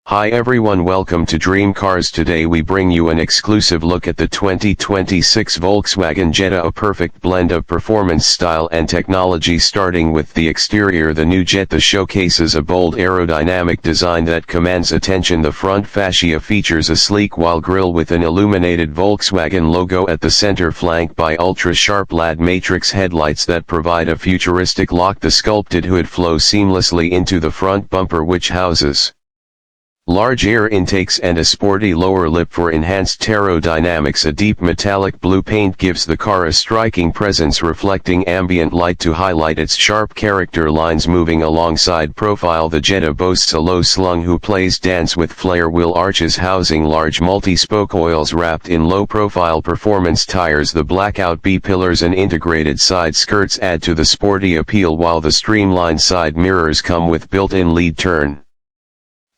Hi everyone, welcome to Dream Cars. Today we bring you an exclusive look at the 2026 Volkswagen Jetta, a perfect blend of performance, style and technology. Starting with the exterior, the new Jetta showcases a bold aerodynamic design that commands attention. The front fascia features a sleek wheel grille with an illuminated Volkswagen logo at the center, flanked by ultra-sharp LED matrix headlights that provide a futuristic look. The sculpted hood flows seamlessly into the front bumper, which houses large air intakes and a sporty lower lip for enhanced aerodynamics. A deep metallic blue paint gives the car a striking presence, reflecting ambient light to highlight its sharp character lines. Moving alongside profile, the Jetta boasts a low-slung hoop-placed dance with flare wheel arches housing large multi-spoke oils wrapped in low-profile performance tires. The blackout B-pillars and integrated side skirts add to the sporty appeal, while the streamlined side mirrors come with built-in lead turn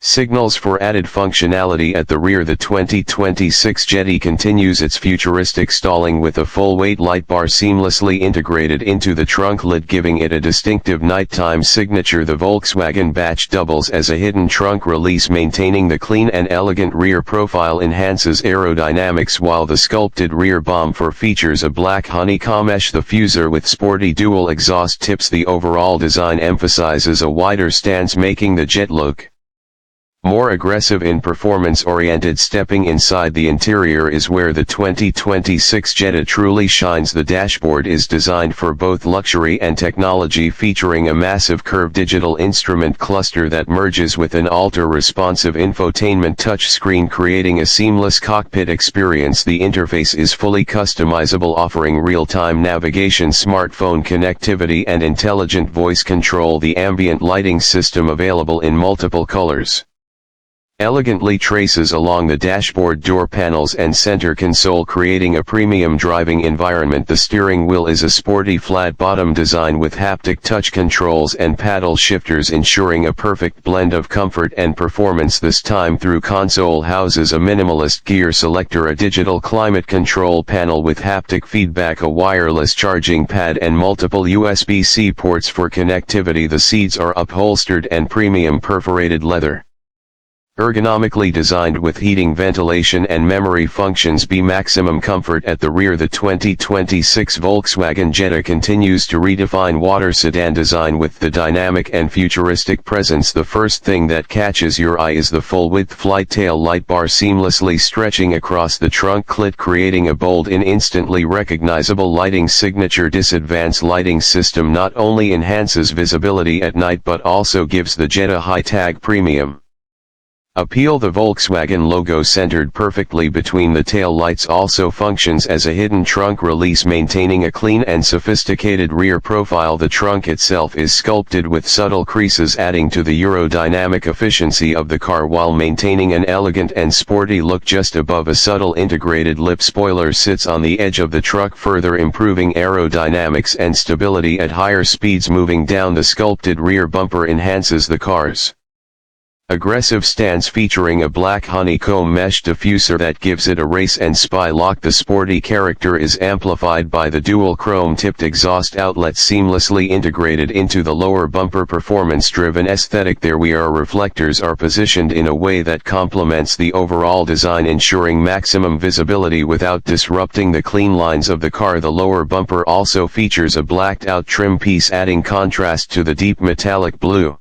signals for added functionality. At the rear, the 2026 Jetta continues its futuristic styling with a full-weight light bar seamlessly integrated into the trunk lid, giving it a distinctive nighttime signature. The Volkswagen Batch doubles as a hidden trunk release, maintaining the clean and elegant rear profile enhances aerodynamics, while the sculpted rear bumper features a black honeycomb mesh diffuser with sporty dual exhaust tips. The overall design emphasizes a wider stance, making the Jetta look more aggressive in performance-oriented. Stepping inside, the interior is where the 2026 Jetta truly shines. The dashboard is designed for both luxury and technology, featuring a massive curved digital instrument cluster that merges with an ultra-responsive infotainment touchscreen, creating a seamless cockpit experience. The interface is fully customizable, offering real-time navigation, smartphone connectivity and intelligent voice control. The ambient lighting system, available in multiple colors, elegantly traces along the dashboard, door panels and center console, creating a premium driving environment. The steering wheel is a sporty flat-bottom design with haptic touch controls and paddle shifters, ensuring a perfect blend of comfort and performance. This time through console houses a minimalist gear selector, a digital climate control panel with haptic feedback, a wireless charging pad and multiple USB-C ports for connectivity. The seats are upholstered and premium perforated leather, ergonomically designed with heating, ventilation and memory functions. Maximum comfort. At the rear, the 2026 Volkswagen Jetta continues to redefine water sedan design with the dynamic and futuristic presence. The first thing that catches your eye is the full-width flight tail light bar seamlessly stretching across the trunk lid, creating a bold and instantly recognizable lighting signature. This advanced lighting system not only enhances visibility at night but also gives the Jetta high-tag premium appeal. The Volkswagen logo, centered perfectly between the tail lights, also functions as a hidden trunk release, maintaining a clean and sophisticated rear profile. The trunk itself is sculpted with subtle creases, adding to the aerodynamic efficiency of the car while maintaining an elegant and sporty look. Just above, a subtle integrated lip spoiler sits on the edge of the truck, further improving aerodynamics and stability at higher speeds. Moving down, the sculpted rear bumper enhances the car's aggressive stance, featuring a black honeycomb mesh diffuser that gives it a race and spy look. The sporty character is amplified by the dual chrome-tipped exhaust outlets seamlessly integrated into the lower bumper. Performance-driven aesthetic. The rear reflectors are positioned in a way that complements the overall design, ensuring maximum visibility without disrupting the clean lines of the car. The lower bumper also features a blacked-out trim piece, adding contrast to the deep metallic blue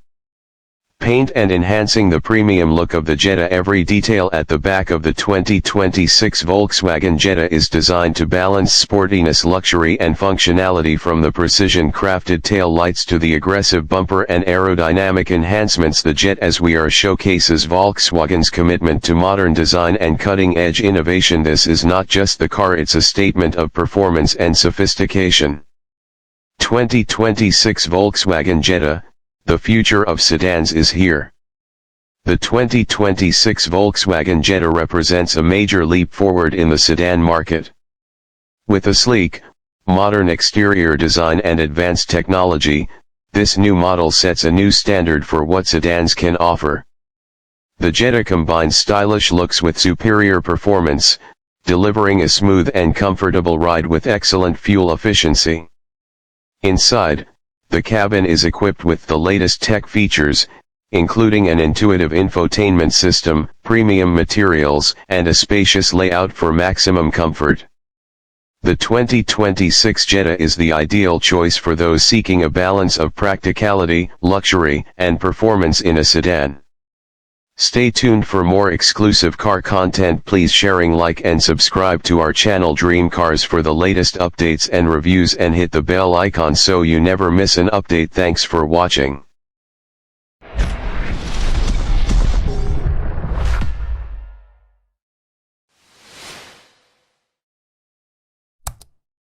paint and enhancing the premium look of the Jetta. Every detail at the back of the 2026 Volkswagen Jetta is designed to balance sportiness, luxury and functionality, from the precision-crafted tail lights to the aggressive bumper and aerodynamic enhancements. The Jetta as we are showcases Volkswagen's commitment to modern design and cutting-edge innovation. This is not just the car, it's a statement of performance and sophistication. 2026 Volkswagen Jetta, the future of sedans is here. The 2026 Volkswagen Jetta represents a major leap forward in the sedan market. With a sleek, modern exterior design and advanced technology, this new model sets a new standard for what sedans can offer. The Jetta combines stylish looks with superior performance, delivering a smooth and comfortable ride with excellent fuel efficiency. Inside, the cabin is equipped with the latest tech features, including an intuitive infotainment system, premium materials, and a spacious layout for maximum comfort. The 2026 Jetta is the ideal choice for those seeking a balance of practicality, luxury, and performance in a sedan. Stay tuned for more exclusive car content. Please sharing, like and subscribe to our channel Dream Cars for the latest updates and reviews, and hit the bell icon so you never miss an update. Thanks for watching.